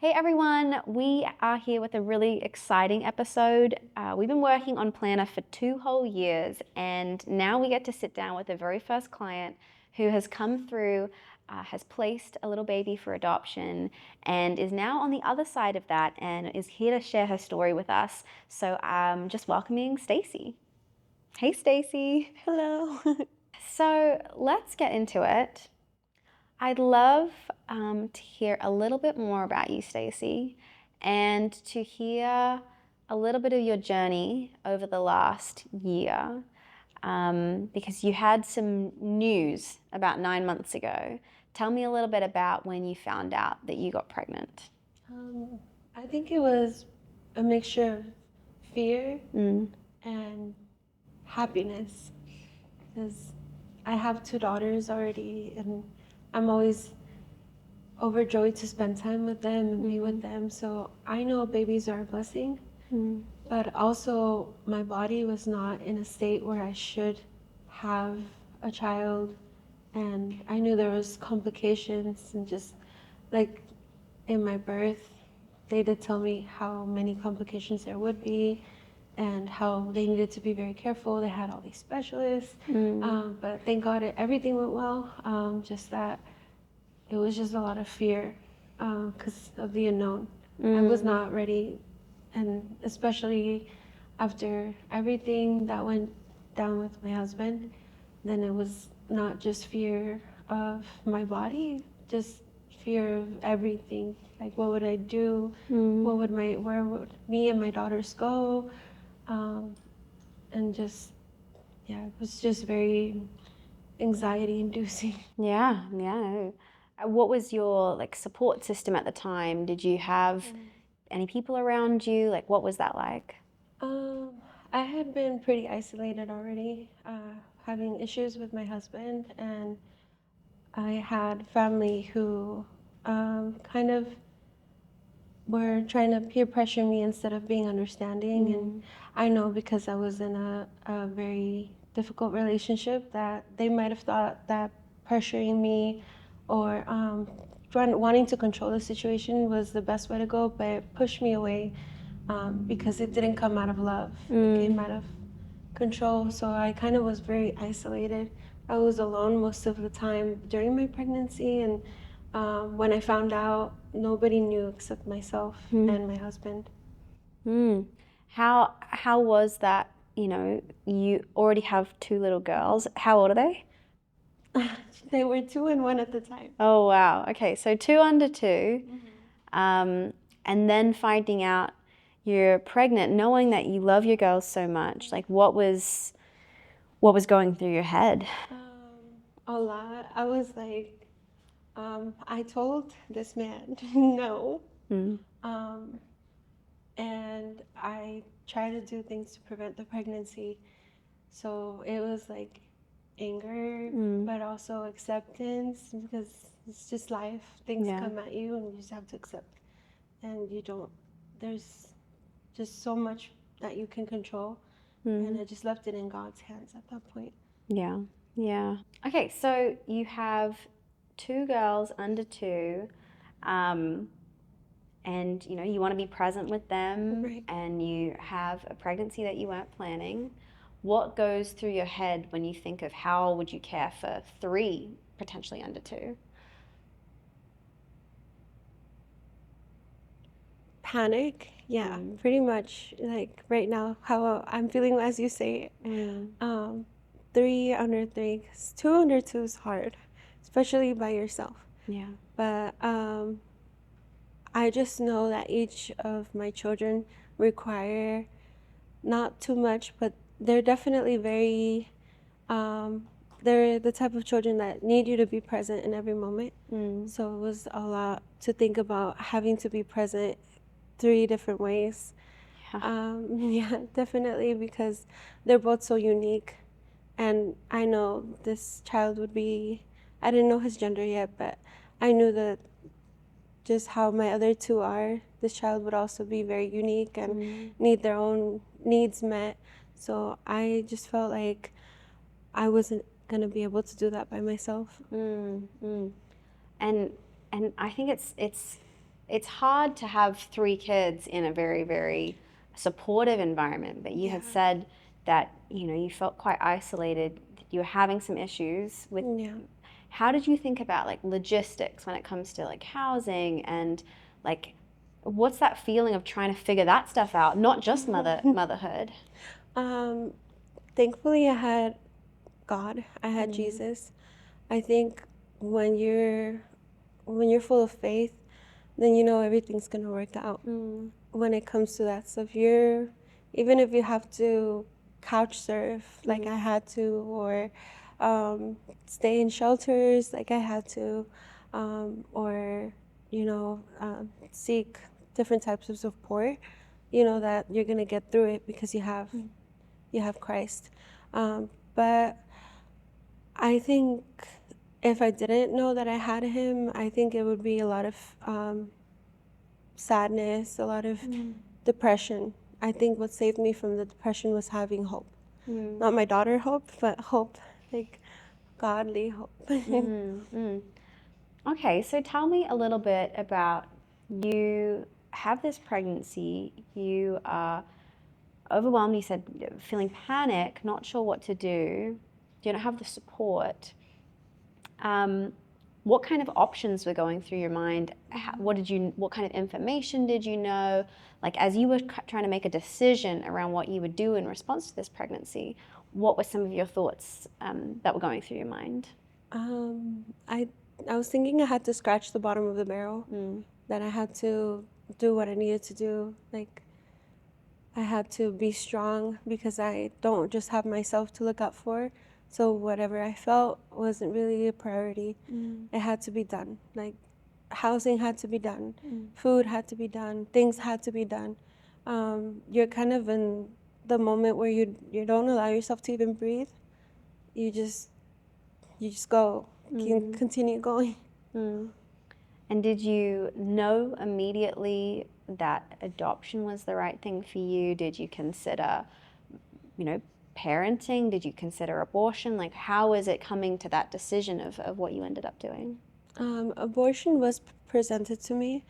Hey everyone, we are here with a really exciting episode. We've been working on Plana for 2 whole years, and now we get to sit down with the very first client who has come through, has placed a little baby for adoption, and is now on the other side of that and is here to share her story with us. So I'm just welcoming Stacie. Hey Stacie. Hello. So let's get into it. I'd love to hear a little bit more about you, Stacie, and to hear a little bit of your journey over the last year, because you had some news about 9 months ago. Tell me a little bit about when you found out that you got pregnant. I think it was a mixture of fear Mm. and happiness because I have 2 daughters already and I'm always overjoyed to spend time with them and be with them. So I know babies are a blessing, but also my body was not in a state where I should have a child. And I knew there was complications and just like in my birth, they did tell me how many complications there would be and how they needed to be very careful. They had all these specialists, but thank God everything went well. Just that it was just a lot of fear because of the unknown. I was not ready, and especially after everything that went down with my husband, then it was not just fear of my body, just fear of everything. Like, what would I do? Where would me and my daughters go? And just, yeah, it was just very anxiety inducing. Yeah, yeah. What was your support system at the time? Did you have any people around you? What was that like? Um, I had been pretty isolated already, having issues with my husband, and I had family who kind of were trying to peer pressure me instead of being understanding. And I know because I was in a very difficult relationship that they might have thought that pressuring me or wanting to control the situation was the best way to go, but it pushed me away because it didn't come out of love. It came out of control. So I kind of was very isolated. I was alone most of the time during my pregnancy, and when I found out, nobody knew except myself and my husband. Mm. How was that? You already have two little girls. How old are they? They were 2 and 1 at the time. Oh wow. Okay, so two under two, and then finding out you're pregnant, knowing that you love your girls so much. What was going through your head? A lot. I was like, I told this man no. Um, and I tried to do things to prevent the pregnancy. So it was like anger, but also acceptance because it's just life. Things come at you and you just have to accept. And you don't, there's just so much that you can control. And I just left it in God's hands at that point. Yeah, yeah. Okay, so you have two girls under two, and you want to be present with them, Right. and you have a pregnancy that you weren't planning. What goes through your head when you think of how would you care for three potentially under two? Panic, yeah, pretty much like right now, how I'm feeling as you say. 3 under 3, 'cause 2 under 2 is hard, especially by yourself. Yeah. But I just know that each of my children require not too much, but they're definitely very, they're the type of children that need you to be present in every moment. So it was a lot to think about having to be present 3 different ways. Yeah, definitely, because they're both so unique. And I know this child would be, I didn't know his gender yet, but I knew that just how my other two are, this child would also be very unique and need their own needs met. So I just felt like I wasn't going to be able to do that by myself. And I think it's it's hard to have 3 kids in a very, very supportive environment. But you had Yeah. said that, you know, you felt quite isolated. You were having some issues with. Yeah. How did you think about like logistics when it comes to like housing and like what's that feeling of trying to figure that stuff out, not just motherhood? Thankfully, I had God. I had Mm. Jesus. I think when you're full of faith, then you know everything's gonna work out. When it comes to that stuff, even if you have to couch surf like I had to, or stay in shelters like I had to, or seek different types of support, you know that you're gonna get through it because you have Christ. But I think if I didn't know that I had him, I think it would be a lot of sadness, a lot of depression. I think what saved me from the depression was having hope. Not my daughter hope, but hope, like godly hope. Okay, so tell me a little bit about, you have this pregnancy, you are overwhelmed, you said feeling panic, not sure what to do, you don't have the support. What kind of options were going through your mind? What kind of information did you know? Like as you were trying to make a decision around what you would do in response to this pregnancy, what were some of your thoughts that were going through your mind? I was thinking I had to scratch the bottom of the barrel, that I had to do what I needed to do. Like I had to be strong because I don't just have myself to look out for. So whatever I felt wasn't really a priority. It had to be done. Like housing had to be done, food had to be done, things had to be done. You're kind of in the moment where you don't allow yourself to even breathe. You just go, continue going. And did you know immediately that adoption was the right thing for you? Did you consider, you know, parenting? Did you consider abortion? Like, how is it coming to that decision of what you ended up doing? Abortion was presented to me,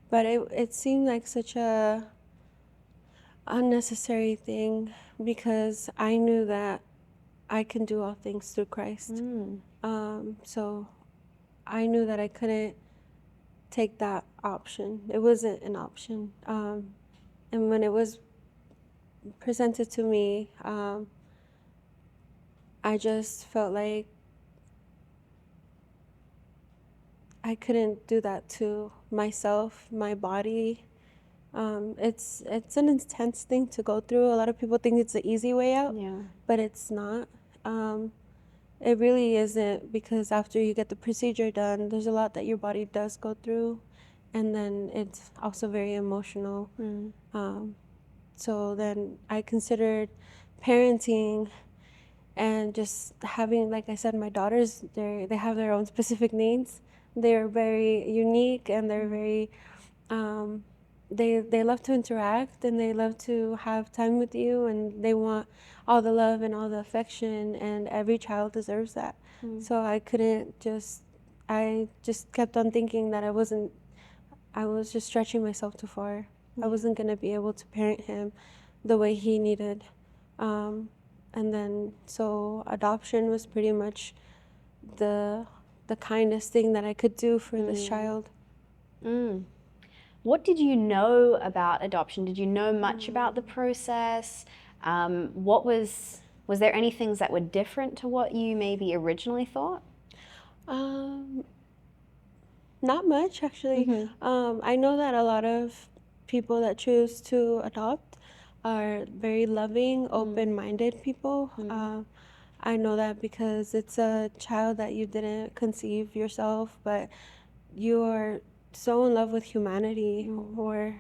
but it seemed like such a unnecessary thing because I knew that I can do all things through Christ. So I knew that I couldn't take that option. It wasn't an option. And when it was presented to me, I just felt like I couldn't do that to myself, my body. It's an intense thing to go through. A lot of people think it's the easy way out, but it's not. It really isn't, because after you get the procedure done, there's a lot that your body does go through, and then it's also very emotional. So then I considered parenting and just having, like I said, my daughters, they have their own specific needs. They're very unique, and they're very they love to interact, and they love to have time with you, and they want all the love and all the affection, and every child deserves that. So I just kept on thinking that I was just stretching myself too far. I wasn't going to be able to parent him the way he needed. And then so adoption was pretty much the kindest thing that I could do for this child. What did you know about adoption? Did you know much about the process? Was there any things that were different to what you maybe originally thought? Not much, actually. I know that a lot of people that choose to adopt are very loving, open-minded people. I know that because it's a child that you didn't conceive yourself, but you are so in love with humanity, or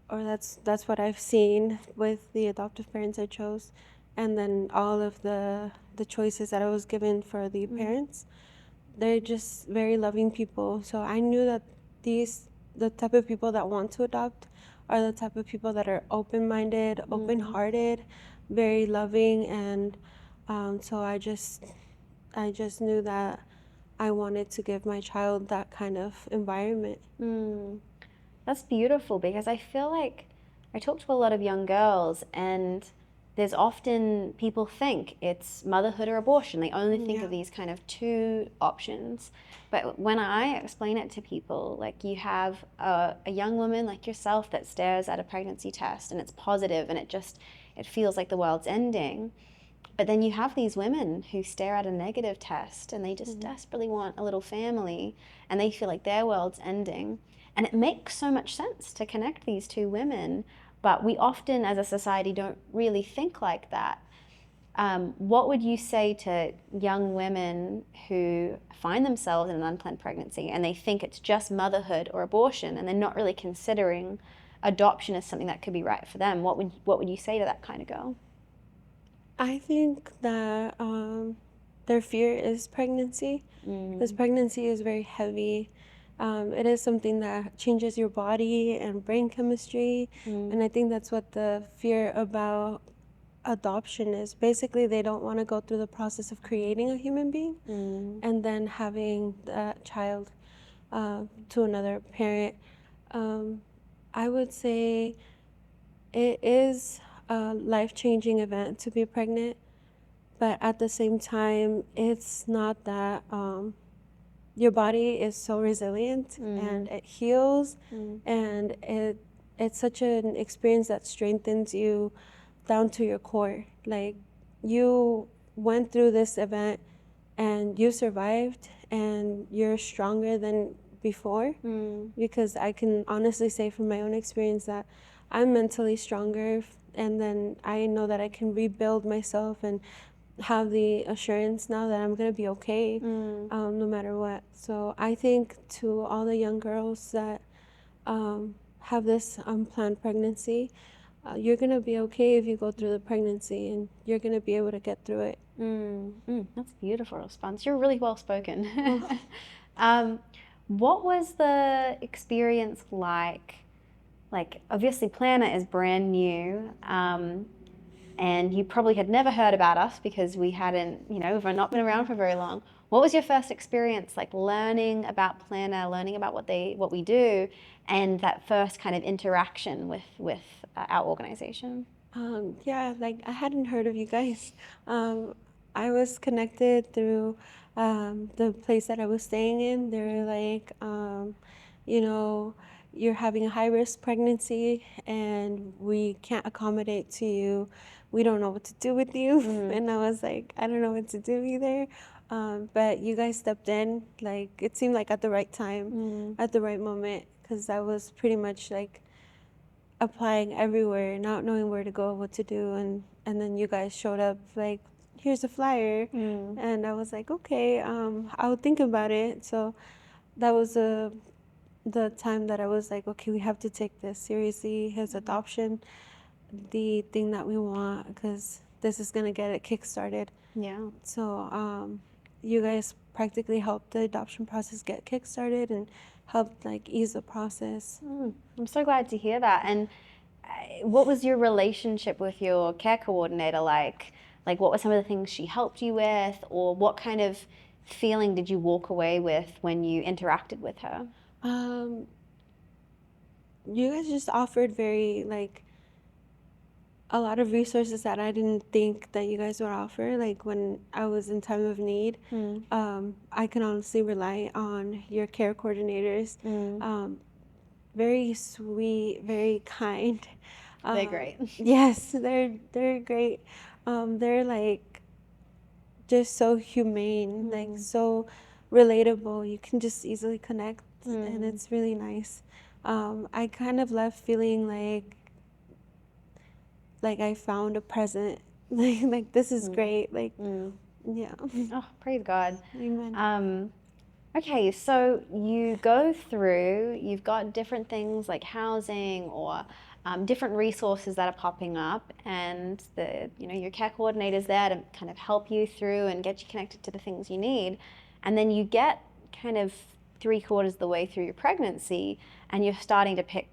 that's what I've seen with the adoptive parents I chose, and then all of the choices that I was given for the parents. They're just very loving people. So I knew that the type of people that want to adopt are the type of people that are open-minded, open-hearted, very loving, and so I just knew that I wanted to give my child that kind of environment. That's beautiful, because I feel like I talk to a lot of young girls, and there's often people think it's motherhood or abortion. They only think of these kind of two options. But when I explain it to people, like, you have a young woman like yourself that stares at a pregnancy test and it's positive and it feels like the world's ending. But then you have these women who stare at a negative test and they just desperately want a little family, and they feel like their world's ending. And it makes so much sense to connect these two women, but we often as a society don't really think like that. What would you say to young women who find themselves in an unplanned pregnancy and they think it's just motherhood or abortion, and they're not really considering adoption as something that could be right for them? What would you say to that kind of girl? I think that their fear is pregnancy, because pregnancy is very heavy. It is something that changes your body and brain chemistry, and I think that's what the fear about adoption is. Basically, they don't want to go through the process of creating a human being and then having that child to another parent. I would say it is a life-changing event to be pregnant, but at the same time, it's not that. Your body is so resilient and it heals, and it's such an experience that strengthens you down to your core. Like, you went through this event and you survived, and you're stronger than before, because I can honestly say from my own experience that I'm mentally stronger, and then I know that I can rebuild myself and have the assurance now that I'm gonna be okay, no matter what. So I think to all the young girls that have this unplanned pregnancy, you're gonna be okay if you go through the pregnancy, and you're gonna be able to get through it. That's a beautiful response. You're really well spoken. What was the experience like? Like, obviously, Plana is brand new, and you probably had never heard about us because we hadn't, we've not been around for very long. What was your first experience like learning about Plana, learning about what we do, and that first kind of interaction with our organization? Yeah, like, I hadn't heard of you guys. I was connected through the place that I was staying in. They were like, you know, you're having a high risk pregnancy and we can't accommodate to you. We don't know what to do with you. And I was like, I don't know what to do either. But you guys stepped in, like, it seemed like at the right time, at the right moment, because I was pretty much like applying everywhere, not knowing where to go, what to do, and then you guys showed up like, here's a flyer, and I was like, okay, I'll think about it. So that was the time that I was like, okay, we have to take this seriously, his adoption, the thing that we want, because this is gonna get it kickstarted. Yeah. So you guys practically helped the adoption process get kickstarted and helped like ease the process. I'm so glad to hear that. And what was your relationship with your care coordinator like? Like, what were some of the things she helped you with, or what kind of feeling did you walk away with when you interacted with her? You guys just offered very like a lot of resources that I didn't think that you guys would offer. Like, when I was in time of need, I can honestly rely on your care coordinators. Very sweet, very kind. They're great. Yes, they're great. They're like just so humane, like so relatable. You can just easily connect, and it's really nice. I kind of left feeling like I found a present. Like this is great. Like, yeah. Oh, praise God. Amen. Okay, so you go through, you've got different things like housing or different resources that are popping up, and your care coordinator's there to kind of help you through and get you connected to the things you need. And then you get kind of 3/4 of the way through your pregnancy and you're starting to pick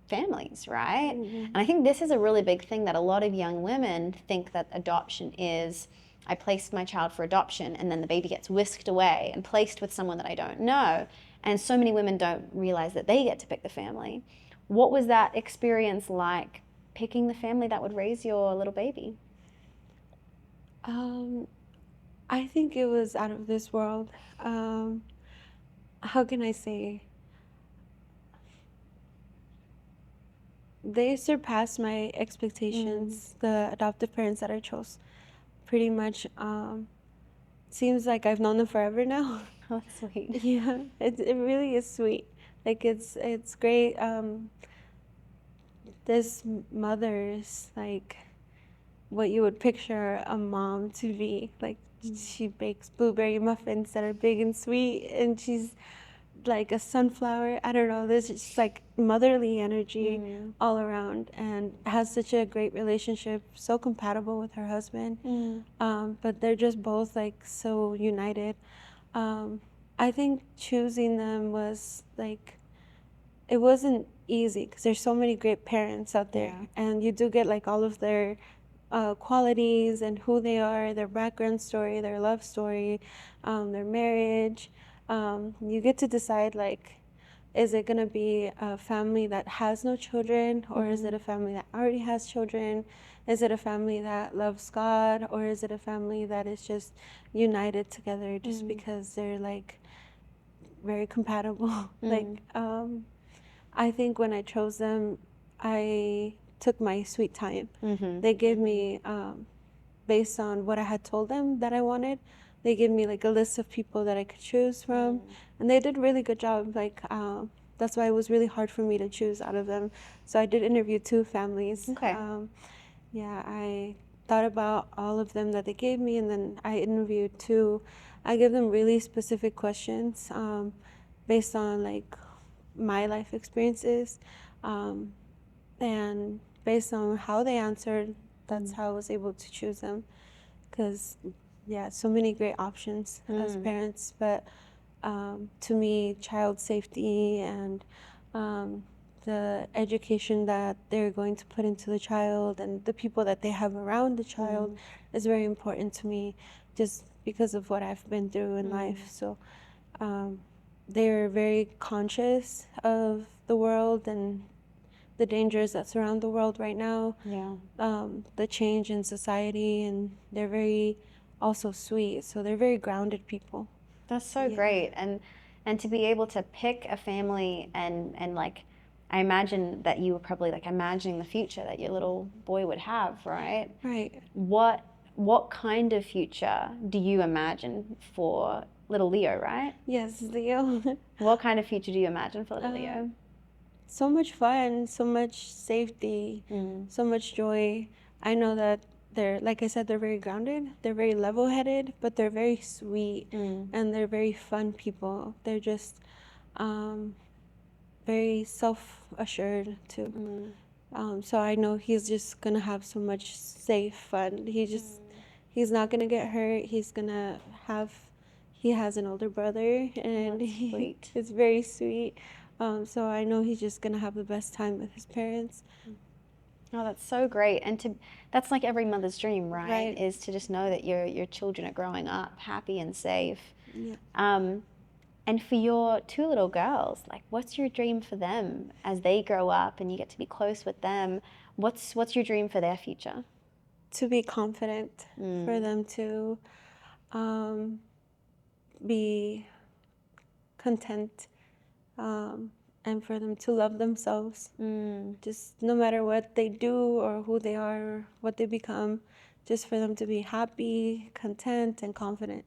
families, right? And I think this is a really big thing that a lot of young women think that adoption is I place my child for adoption and then the baby gets whisked away and placed with someone that I don't know. And so many women don't realize that they get to pick the family. What was that experience like, picking the family that would raise your little baby? I think it was out of this world. How can I say? They surpassed my expectations, the adoptive parents that I chose. Pretty much, seems like I've known them forever now. Oh, that's sweet. Yeah, it really is sweet. Like it's great. This mother is like what you would picture a mom to be. Like she bakes blueberry muffins that are big and sweet, and she's like a sunflower. I don't know. There's just like motherly energy all around, and has such a great relationship. So compatible with her husband, but they're just both like so united. I think choosing them was like, it wasn't easy because there's so many great parents out there, and you do get like all of their qualities and who they are, their background story, their love story, their marriage. You get to decide like, is it gonna be a family that has no children, or is it a family that already has children? Is it a family that loves God, or is it a family that is just united together just because they're like very compatible? Like, I think when I chose them, I took my sweet time. They gave me, based on what I had told them that I wanted, they gave me like a list of people that I could choose from, and they did a really good job. Like, that's why it was really hard for me to choose out of them. So I did interview 2 families. Okay. Yeah, I thought about all of them that they gave me, and then I interviewed 2. I gave them really specific questions, based on like my life experiences, and based on how they answered, that's how I was able to choose them. Because, yeah, so many great options as parents, but to me, child safety and the education that they're going to put into the child and the people that they have around the child is very important to me, just because of what I've been through in life. So they're very conscious of the world and the dangers that surround the world right now, the change in society, and they're very also sweet. So they're very grounded people. That's so great. And to be able to pick a family and like, I imagine that you were probably like imagining the future that your little boy would have, right? Right. What kind of future do you imagine for little Leo, right? Yes, Leo. What kind of future do you imagine for little Leo? So much fun, so much safety, so much joy. I know that they're, like I said, they're very grounded, they're very level-headed, but they're very sweet, and they're very fun people. They're just very self-assured too. So I know he's just gonna have so much safe fun. He's not gonna get hurt. He has an older brother, and Sweet. it's very sweet. So I know he's just gonna have the best time with his parents. Oh, that's so great. And that's like every mother's dream, right? Right. Is to just know that your children are growing up happy and safe. Yeah. And for your 2 little girls, like, what's your dream for them as they grow up and you get to be close with them? What's your dream for their future? To be confident, for them to be content, and for them to love themselves. Just no matter what they do or who they are or what they become, just for them to be happy, content, and confident.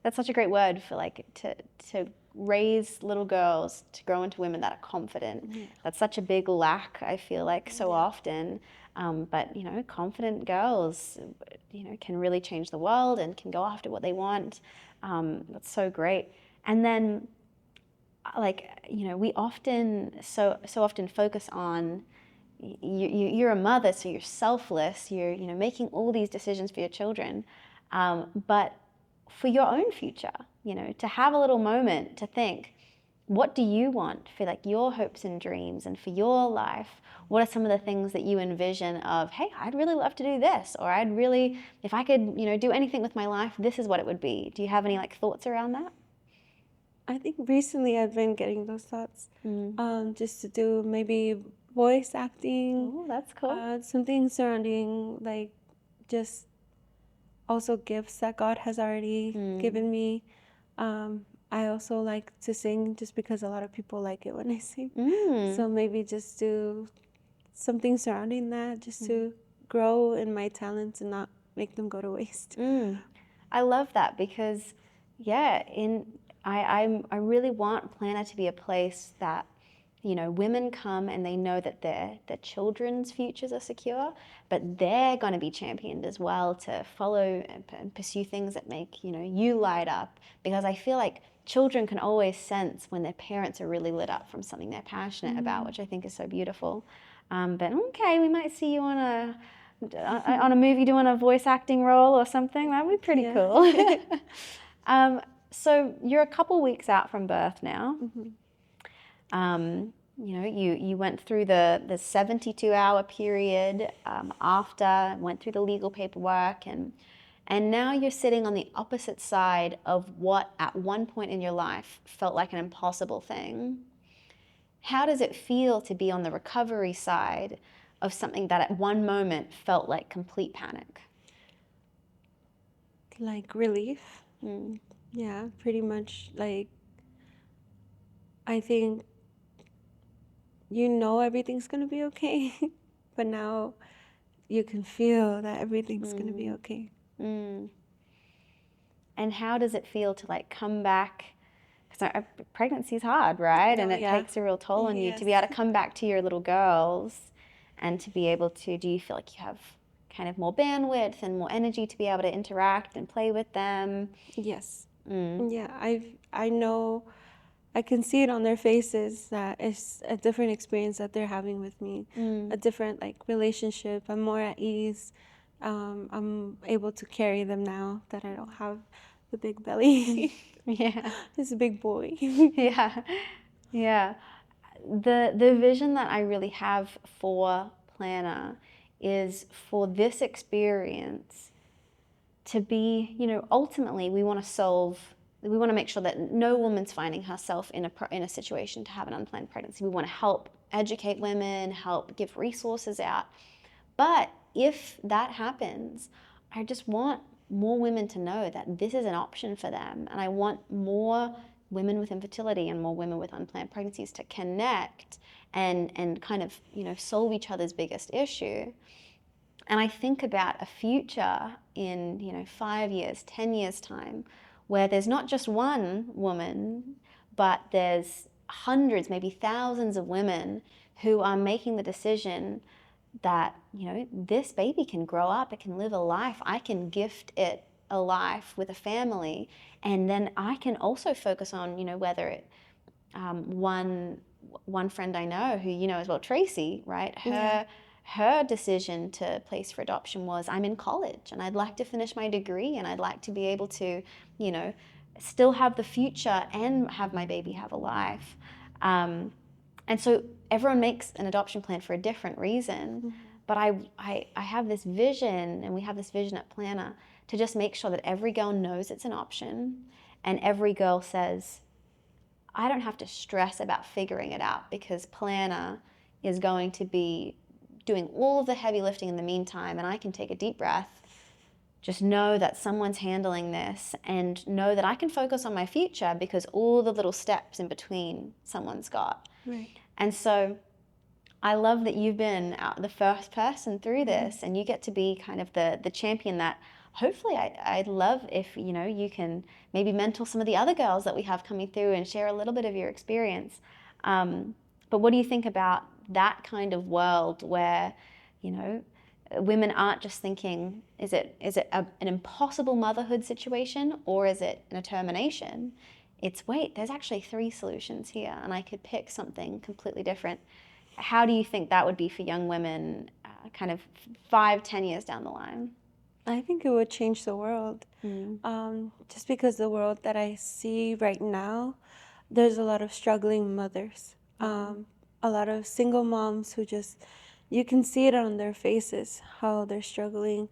That's such a great word for like to raise little girls to grow into women that are confident. That's such a big lack, I feel like, so often. But, you know, confident girls, you know, can really change the world and can go after what they want. That's so great. And then, like, you know, we often so often focus on you're a mother, so you're selfless. You're, you know, making all these decisions for your children, but for your own future, you know, to have a little moment to think, what do you want for like your hopes and dreams and for your life? What are some of the things that you envision of, hey, I'd really love to do this, or I'd really, if I could, do anything with my life, this is what it would be. Do you have any like thoughts around that? I think recently I've been getting those thoughts, just to do maybe voice acting, Oh, that's cool. something surrounding like just also gifts that God has already given me. I also like to sing just because a lot of people like it when I sing. So maybe just do something surrounding that just to grow in my talents and not make them go to waste. I love that because, yeah, I really want Plana to be a place that, women come and they know that their children's futures are secure, but they're going to be championed as well to follow and pursue things that make, you light up. Because I feel like children can always sense when their parents are really lit up from something they're passionate about, which I think is so beautiful. But okay, we might see you on a movie doing a voice acting role or something. That would be pretty cool. So you're a couple weeks out from birth now. You went through the 72-hour period after, went through the legal paperwork, and now you're sitting on the opposite side of what at one point in your life felt like an impossible thing. How does it feel to be on the recovery side of something that at one moment felt like complete panic? Like relief. Yeah, pretty much. Like, I think everything's gonna be okay, but now you can feel that everything's gonna be okay. And how does it feel to like come back? Because pregnancy is hard, right? And it takes a real toll on you to be able to come back to your little girls and to be able to, do you feel like you have kind of more bandwidth and more energy to be able to interact and play with them? Yes. Yeah, I know, I can see it on their faces that it's a different experience that they're having with me, a different like relationship. I'm more at ease. I'm able to carry them now that I don't have the big belly. Yeah. It's a big boy. Yeah. Yeah. The vision that I really have for Plana is for this experience to be, ultimately we want to make sure that no woman's finding herself in a situation to have an unplanned pregnancy. We want to help educate women, help give resources out. But if that happens, I just want more women to know that this is an option for them. And I want more women with infertility and more women with unplanned pregnancies to connect and kind of, solve each other's biggest issue. And I think about a future in, 5 years, 10 years time, where there's not just one woman, but there's hundreds, maybe thousands of women who are making the decision that, this baby can grow up, it can live a life, I can gift it a life with a family, and then I can also focus on, whether it, one friend I know who you know as well, Tracy, right? Her decision to place for adoption was, I'm in college and I'd like to finish my degree and I'd like to be able to, still have the future and have my baby have a life. And so everyone makes an adoption plan for a different reason. But I have this vision, and we have this vision at Plana, to just make sure that every girl knows it's an option, and every girl says, I don't have to stress about figuring it out because Plana is going to be doing all of the heavy lifting in the meantime, and I can take a deep breath, just know that someone's handling this, and know that I can focus on my future because all the little steps in between someone's got. Right. And so I love that you've been the first person through this, and you get to be kind of the champion that hopefully I'd love if, you can maybe mentor some of the other girls that we have coming through and share a little bit of your experience. But what do you think about that kind of world where, women aren't just thinking, is it an impossible motherhood situation or is it a termination? It's, wait, there's actually 3 solutions here and I could pick something completely different. How do you think that would be for young women kind of 5-10 years down the line? I think it would change the world. Just because the world that I see right now, there's a lot of struggling mothers, a lot of single moms who just, you can see it on their faces how they're struggling,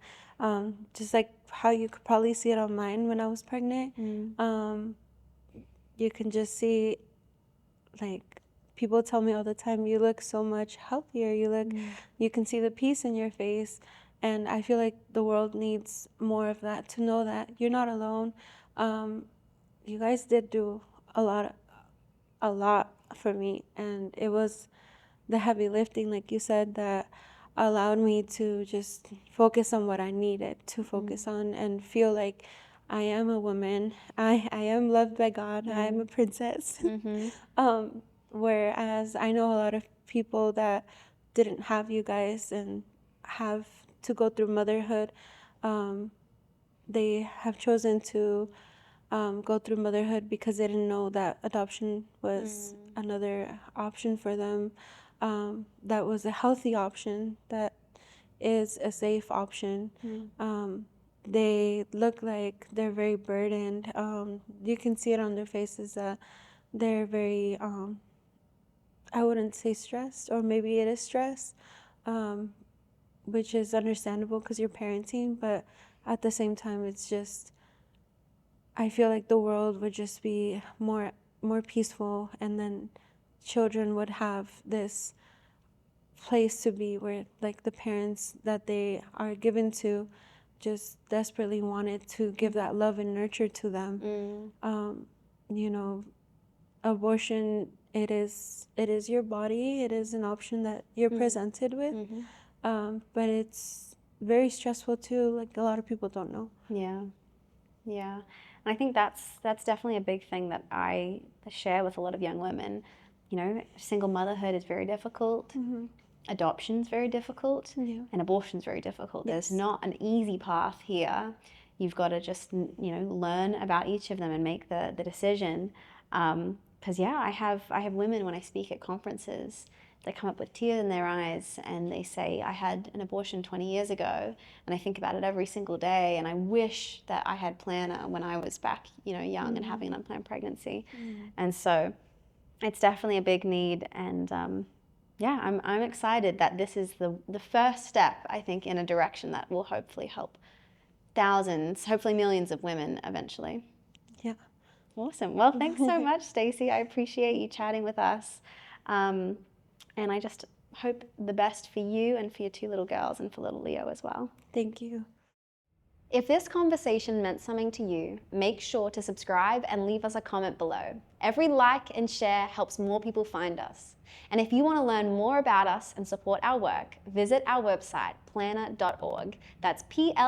just like how you could probably see it on mine when I was pregnant. You can just see, like, people tell me all the time, you look so much healthier, you can see the peace in your face. And I feel like the world needs more of that, to know that you're not alone. You guys did do a lot for me, and it was the heavy lifting, like you said, that allowed me to just focus on what I needed to focus on, and feel like I am a woman. I am loved by God. I am a princess. Whereas I know a lot of people that didn't have you guys and have to go through motherhood. They have chosen to go through motherhood because they didn't know that adoption was another option for them. That was a healthy option, that is a safe option. They look like they're very burdened. You can see it on their faces that they're very, I wouldn't say stressed, or maybe it is stress, which is understandable because you're parenting, but at the same time, it's just, I feel like the world would just be more peaceful, and then children would have this place to be where, like, the parents that they are given to just desperately wanted to give that love and nurture to them. You know, abortion, it is your body, it is an option that you're presented with, but it's very stressful too, like a lot of people don't know. Yeah. And I think that's definitely a big thing that I share with a lot of young women. You know, single motherhood is very difficult. Adoption's very difficult, and abortion's very difficult. There's not an easy path here. You've got to just, learn about each of them and make the decision. Because I have women, when I speak at conferences, they come up with tears in their eyes and they say, I had an abortion 20 years ago, and I think about it every single day, and I wish that I had Plana when I was back, young and having an unplanned pregnancy. And so it's definitely a big need, and I'm excited that this is the first step, I think, in a direction that will hopefully help thousands, hopefully millions of women eventually. Yeah. Awesome. Well, thanks so much, Stacie. I appreciate you chatting with us. And I just hope the best for you and for your two little girls, and for little Leo as well. Thank you. If this conversation meant something to you, make sure to subscribe and leave us a comment below. Every like and share helps more people find us. And if you want to learn more about us and support our work, visit our website, plana.org. That's plana.org.